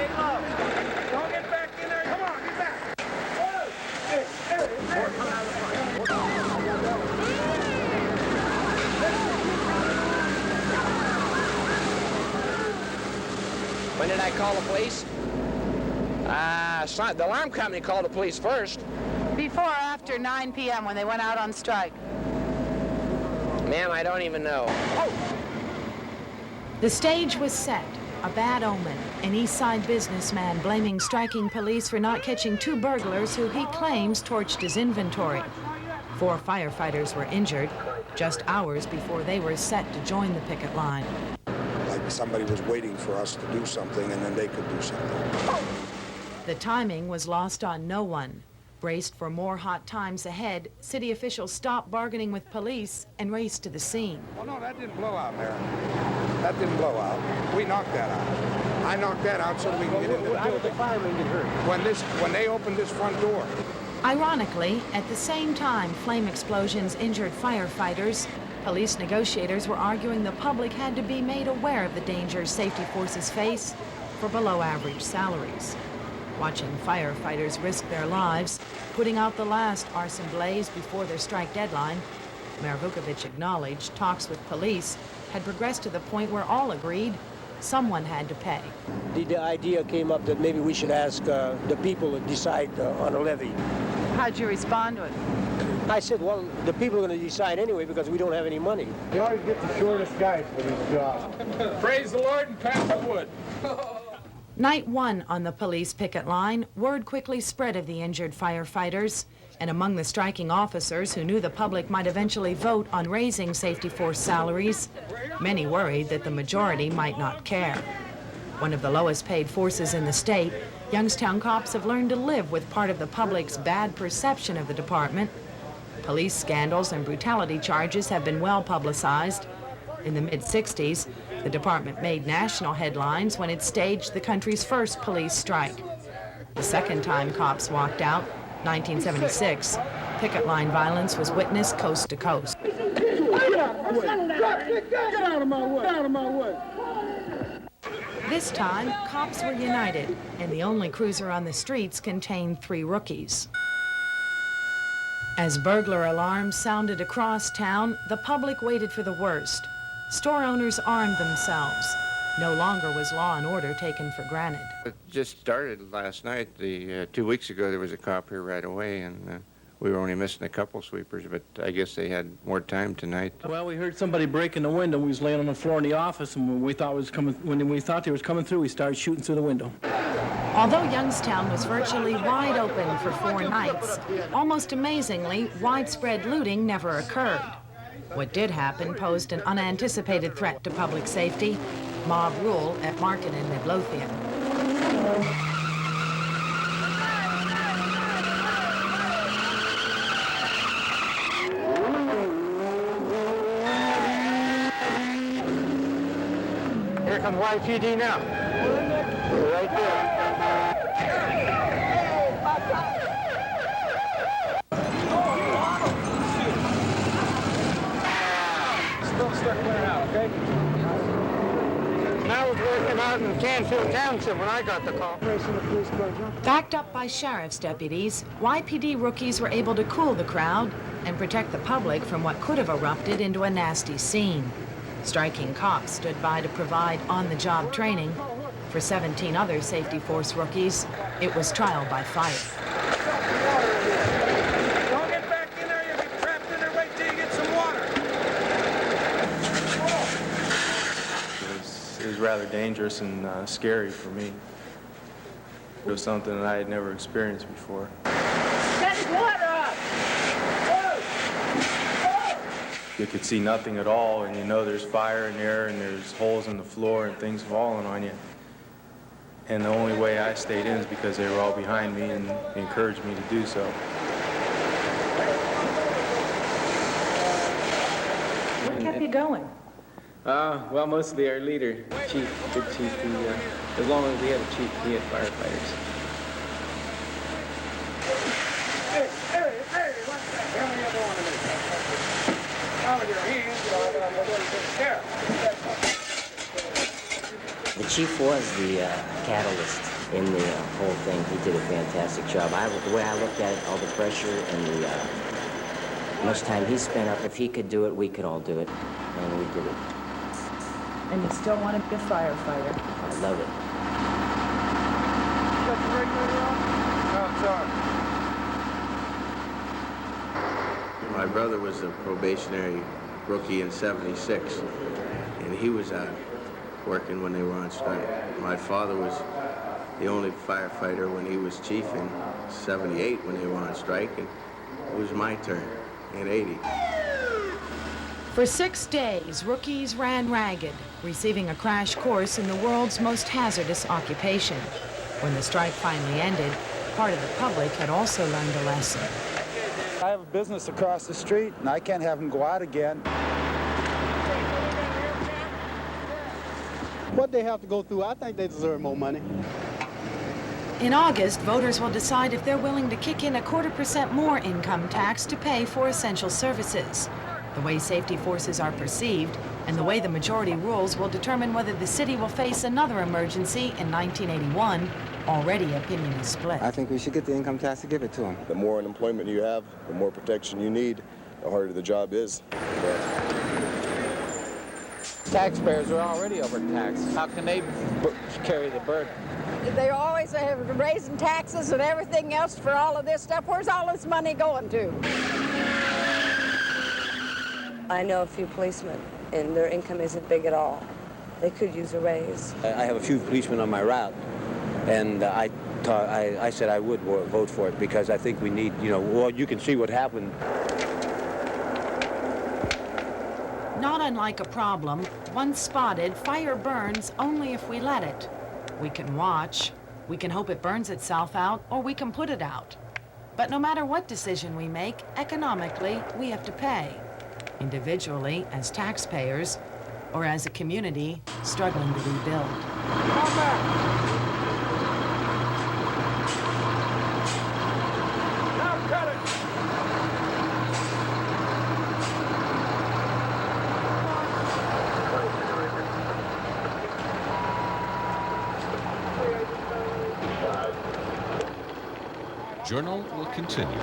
Stay low. Don't get back in there. Come on, get back. Whoa. Hey, hey, hey. Come out of the front. When did I call the police? The alarm company called the police first. Before or after 9 p.m. when they went out on strike? Ma'am, I don't even know. Oh. The stage was set. A bad omen. An East Side businessman blaming striking police for not catching 2 burglars who he claims torched his inventory. 4 firefighters were injured just hours before they were set to join the picket line. Like somebody was waiting for us to do something and then they could do something. The timing was lost on no one. Braced for more hot times ahead, city officials stopped bargaining with police and raced to the scene. Oh, no, that didn't blow out, Mayor. That didn't blow out. We knocked that out. I knocked that out so that we can get into the building. How did the firemen get hurt? When they opened this front door. Ironically, at the same time flame explosions injured firefighters, police negotiators were arguing the public had to be made aware of the dangers safety forces face for below-average salaries. Watching firefighters risk their lives, putting out the last arson blaze before their strike deadline, Mayor Vukovic acknowledged talks with police had progressed to the point where all agreed someone had to pay. The idea came up that maybe we should ask the people to decide on a levy. How'd you respond to it? I said, well, the people are going to decide anyway because we don't have any money. They always get the shortest guys for these jobs. Praise the Lord and pass the wood. Night 1 on the police picket line, word quickly spread of the injured firefighters, and among the striking officers who knew the public might eventually vote on raising safety force salaries, many worried that the majority might not care. One of the lowest paid forces in the state, Youngstown cops have learned to live with part of the public's bad perception of the department. Police scandals and brutality charges have been well publicized. In the mid-60s, the department made national headlines when it staged the country's first police strike. The second time cops walked out, 1976, picket line violence was witnessed coast to coast. Get out of my way! Get out of my way! This time, cops were united, and the only cruiser on the streets contained 3 rookies. As burglar alarms sounded across town, the public waited for the worst. Store owners armed themselves. No longer was law and order taken for granted. It just started last night. 2 weeks ago, there was a cop here right away, and we were only missing a couple sweepers, but I guess they had more time tonight. Well, we heard somebody break in the window. We was laying on the floor in the office, and when we thought they was coming through, we started shooting through the window. Although Youngstown was virtually wide open for 4 nights, almost amazingly, widespread looting never occurred. What did happen posed an unanticipated threat to public safety: mob rule at Market and Midlothian. Here comes YPD now. We're right there. Still stuck clear out, okay? And I was working out in Canfield Township when I got the call. Backed up by sheriff's deputies, YPD rookies were able to cool the crowd and protect the public from what could have erupted into a nasty scene. Striking cops stood by to provide on-the-job training. For 17 other safety force rookies, it was trial by fire. Don't get back in there. You'll get trapped in there. Wait till you get some water. It was rather dangerous and scary for me. It was something that I had never experienced before. Get his water up! You could see nothing at all, and you know there's fire in there, and there's holes in the floor and things falling on you. And the only way I stayed in is because they were all behind me and encouraged me to do so. What kept you going? Well, mostly our leader, Chief, good Chief. As long as we had a chief, we had firefighters. Hey, what's that? Tell me you want to do. Now with your hands, The chief was the catalyst in the whole thing. He did a fantastic job. The way I looked at it, all the pressure and the much time he spent up, if he could do it, we could all do it, and we did it. And you still want to be a firefighter? I love it. You got the regulator on? No, it's on. My brother was a probationary rookie in '76, and he was out working when they were on strike. My father was the only firefighter when he was chief in '78 when they were on strike, and it was my turn in '80. For 6 days, rookies ran ragged, receiving a crash course in the world's most hazardous occupation. When the strike finally ended, part of the public had also learned a lesson. I have a business across the street, and I can't have them go out again. What they have to go through, I think they deserve more money. In August, voters will decide if they're willing to kick in 0.25% more income tax to pay for essential services. The way safety forces are perceived and the way the majority rules will determine whether the city will face another emergency in 1981. Already, opinion is split. I think we should get the income tax to give it to them. The more unemployment you have, the more protection you need, the harder the job is. Taxpayers are already overtaxed. How can they carry the burden? They're always raising taxes and everything else for all of this stuff. Where's all this money going to? I know a few policemen, and their income isn't big at all. They could use a raise. I have a few policemen on my route, and I said I would vote for it because I think we need, well, you can see what happened. Not unlike a problem, once spotted, fire burns only if we let it. We can watch, we can hope it burns itself out, or we can put it out. But no matter what decision we make, economically, we have to pay. Individually, as taxpayers, or as a community struggling to rebuild. Come back. Now cut it. Journal will continue.